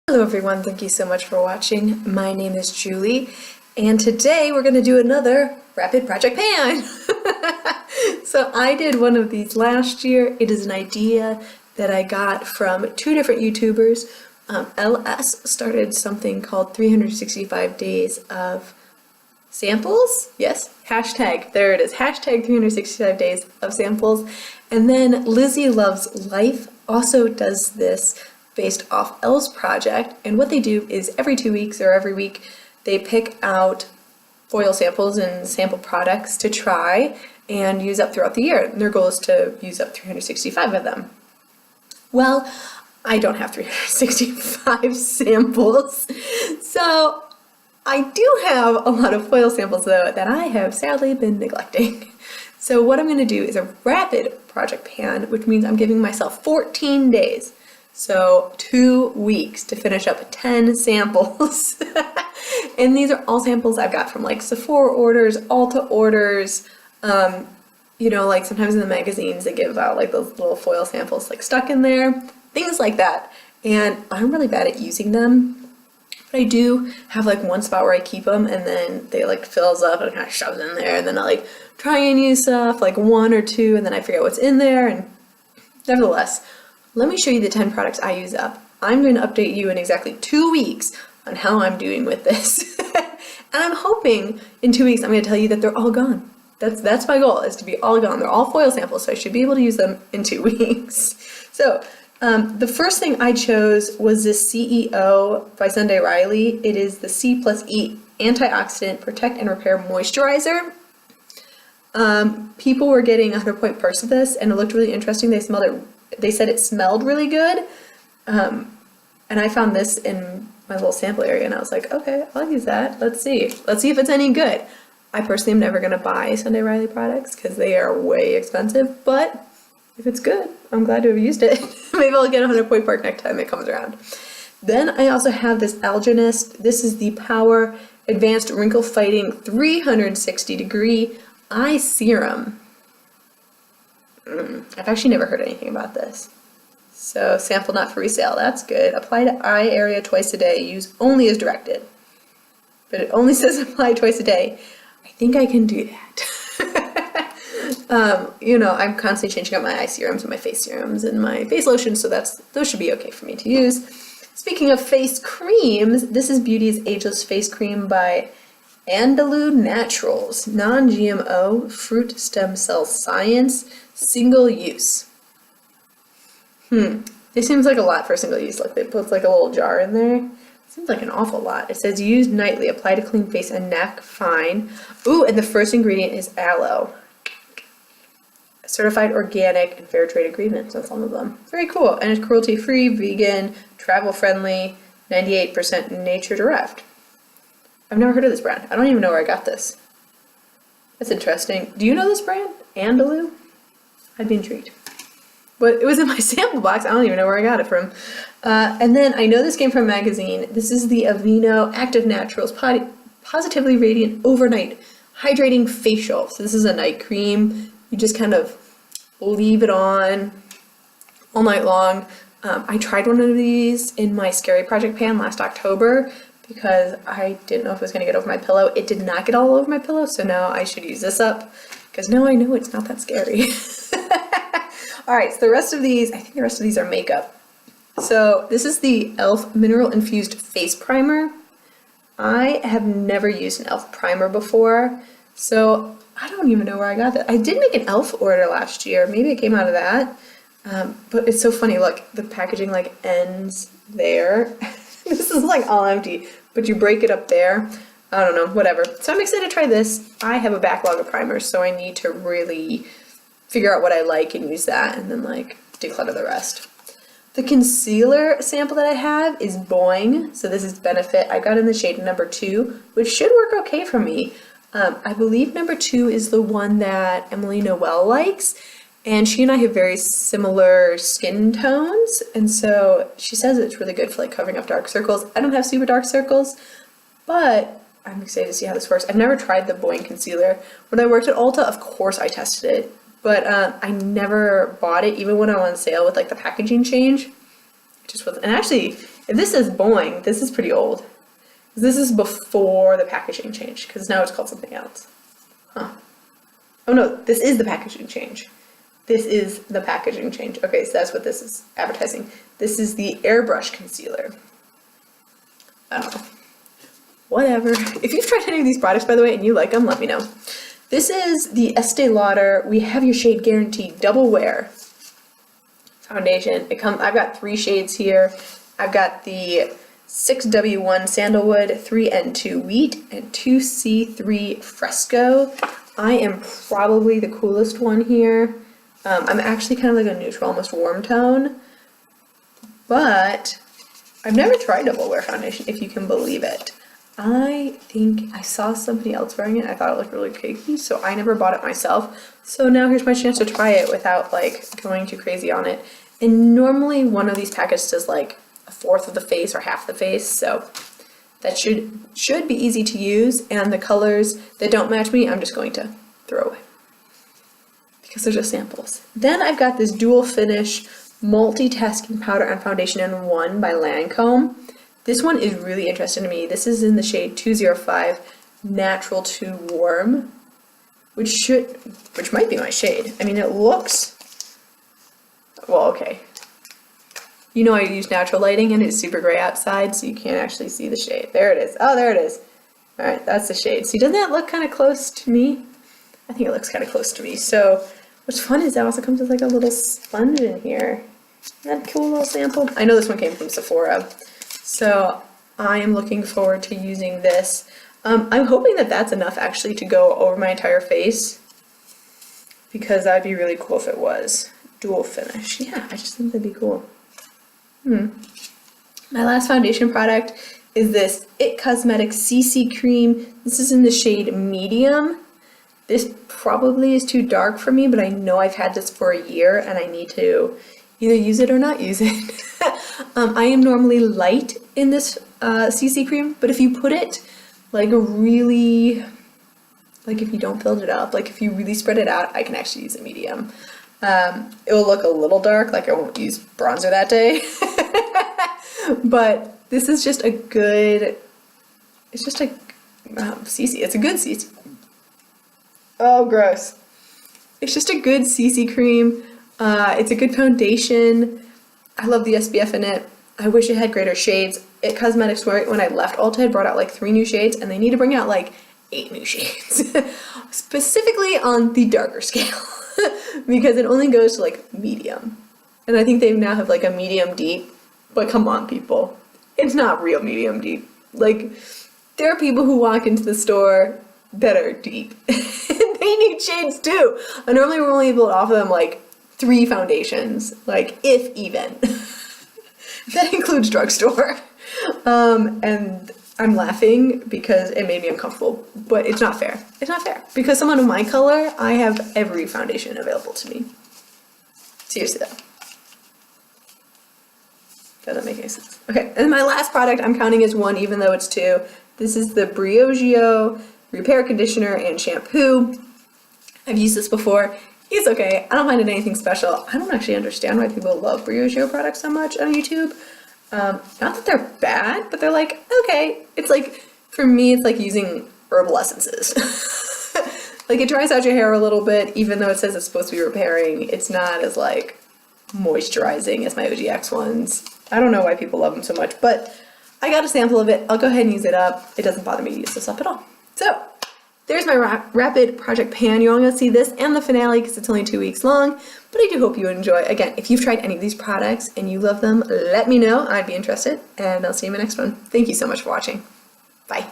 Hello everyone, thank you so much for watching. My name is Julie, and today we're going to do another Rapid Project Pan. So I did one of these last year. It is an idea that I got from two different YouTubers. LS started something called 365 Days of Samples. Yes, hashtag, there it is, hashtag 365 Days of Samples. And then Lizzie Loves Life also does this based off Elle's project, and what they do is every 2 weeks or every week they pick out foil samples and sample products to try and use up throughout the year. And their goal is to use up 365 of them. Well, I don't have 365 samples, so I do have a lot of foil samples though that I have sadly been neglecting. So what I'm going to do is a rapid project pan, which means I'm giving myself 14 days. So 2 weeks to finish up 10 samples. And these are all samples I've got from like Sephora orders, Ulta orders, like sometimes in the magazines they give out like those little foil samples like stuck in there, things like that. And I'm really bad at using them, but I do have like one spot where I keep them and then they like fills up and kind of shoves in there, and then I like try and use stuff like one or two and then I figure out what's in there. And nevertheless, let me show you the 10 products I use up. I'm going to update you in exactly 2 weeks on how I'm doing with this. And I'm hoping in 2 weeks I'm going to tell you that they're all gone. That's my goal, is to be all gone. They're all foil samples, so I should be able to use them in 2 weeks. So the first thing I chose was this CEO by Sunday Riley. It is the C+E Antioxidant Protect and Repair Moisturizer. People were getting 100-point perks of this, and it looked really interesting. They said it smelled really good, and I found this in my little sample area, and I was like, okay, I'll use that. Let's see if it's any good. I personally am never going to buy Sunday Riley products because they are way expensive, but if it's good, I'm glad to have used it. Maybe I'll get a 100-point perk next time it comes around. Then I also have this Algenist. This is the Power Advanced Wrinkle Fighting 360 Degree Eye Serum. I've actually never heard anything about this. So sample not for resale, that's good. Apply to eye area twice a day, use only as directed. But it only says apply twice a day. I think I can do that. I'm constantly changing up my eye serums and my face serums and my face lotions, so those should be okay for me to use. Speaking of face creams, this is Beauty's Ageless Face Cream by Andalou Naturals, non-GMO, fruit stem cell science, single use. This seems like a lot for single use. Like they put like a little jar in there. Seems like an awful lot. It says use nightly, apply to clean face and neck, fine. Ooh, and the first ingredient is aloe. Certified organic and fair trade agreements on some of them. Very cool. And it's cruelty-free, vegan, travel-friendly, 98% nature-derived. I've never heard of this brand. I don't even know where I got this. That's interesting. Do you know this brand? Andalou? I'd be intrigued. But it was in my sample box. I don't even know where I got it from. And then I know this came from a magazine. This is the Aveeno Active Naturals Positively Radiant Overnight Hydrating Facial. So this is a night cream. You just kind of leave it on all night long. I tried one of these in my Scary Project pan last October because I didn't know if it was going to get over my pillow. It did not get all over my pillow, so now I should use this up because now I know it's not that scary. Alright, so I think the rest of these are makeup. So this is the e.l.f. Mineral Infused Face Primer. I have never used an e.l.f. primer before, so I don't even know where I got that. I did make an e.l.f. order last year. Maybe it came out of that. But it's so funny, look, the packaging like ends there. This is like all empty, but you break it up there. I don't know, whatever. So I'm excited to try this. I have a backlog of primers, so I need to really figure out what I like and use that, and then like declutter the rest. The concealer sample that I have is Boing. So this is Benefit. I got in the shade number 2, which should work okay for me. I believe number 2 is the one that Emily Noel likes, and she and I have very similar skin tones, and so she says it's really good for like covering up dark circles. I don't have super dark circles, but I'm excited to see how this works. I've never tried the Boing concealer. When I worked at Ulta, of course I tested it, but I never bought it, even when I went on sale with like the packaging change. It just wasn't, and actually If this is Boing, this is pretty old. This is before the packaging change, because now it's called something else. Huh. Oh no, this is the packaging change. This is the packaging change. Okay, so that's what this is advertising. This is the airbrush concealer. I don't know. Whatever. If you've tried any of these products, by the way, and you like them, let me know. This is the Estee Lauder We Have Your Shade Guarantee Double Wear foundation. I've got 3 shades here. I've got the 6W1 Sandalwood, 3N2 Wheat, and 2C3 Fresco. I am probably the coolest one here. I'm actually kind of like a neutral, almost warm tone, but I've never tried double wear foundation, if you can believe it. I think I saw somebody else wearing it. I thought it looked really cakey, so I never bought it myself. So now here's my chance to try it without like going too crazy on it. And normally one of these packets does like 1/4 of the face or half the face, so that should be easy to use. And the colors that don't match me, I'm just going to throw away because they're just samples. Then I've got this dual finish multitasking powder and foundation in one by Lancome. This one is really interesting to me. This is in the shade 205 Natural to Warm, which might be my shade. I mean, it looks, well, okay. You know I use natural lighting and it's super gray outside, so you can't actually see the shade. There it is. Oh, there it is. All right, that's the shade. See, doesn't that look kind of close to me? I think it looks kind of close to me. So what's fun is it also comes with like a little sponge in here. Isn't that a cool little sample? I know this one came from Sephora. So I am looking forward to using this. I'm hoping that that's enough actually to go over my entire face, because that'd be really cool if it was dual finish. Yeah, I just think that'd be cool. My last foundation product is this IT Cosmetics CC Cream. This is in the shade Medium. This probably is too dark for me, but I know I've had this for a year and I need to either use it or not use it. I am normally light in this CC cream, but if you put it like really, like if you don't build it up, like if you really spread it out, I can actually use a medium. It will look a little dark, like I won't use bronzer that day. But this is just a good, it's just a CC, it's a good CC. Oh, gross. It's just a good CC cream. It's a good foundation. I love the SPF in it. I wish it had greater shades. IT Cosmetics, when I left Ulta, had brought out like 3 new shades, and they need to bring out like 8 new shades. Specifically on the darker scale, because it only goes to like medium. And I think they now have like a medium deep, but come on people, it's not real medium deep. Like, there are people who walk into the store that are deep, and they need shades too. And normally we're only able to offer them like 3 foundations, like if even. That includes drugstore. And I'm laughing because it made me uncomfortable, but it's not fair. It's not fair because someone of my color, I have every foundation available to me. Seriously though. Doesn't make any sense. Okay, and my last product I'm counting as 1 even though it's 2. This is the Briogeo Repair Conditioner and Shampoo. I've used this before. It's okay. I don't find it anything special. I don't actually understand why people love Briogeo products so much on YouTube. Not that they're bad, but they're like, okay. It's like, for me, it's like using herbal essences. Like, it dries out your hair a little bit, even though it says it's supposed to be repairing. It's not as like moisturizing as my OGX ones. I don't know why people love them so much, but I got a sample of it. I'll go ahead and use it up. It doesn't bother me to use this up at all. So there's my rapid project pan. You're only going to see this and the finale because it's only 2 weeks long, but I do hope you enjoy. Again, if you've tried any of these products and you love them, let me know. I'd be interested, and I'll see you in my next one. Thank you so much for watching. Bye.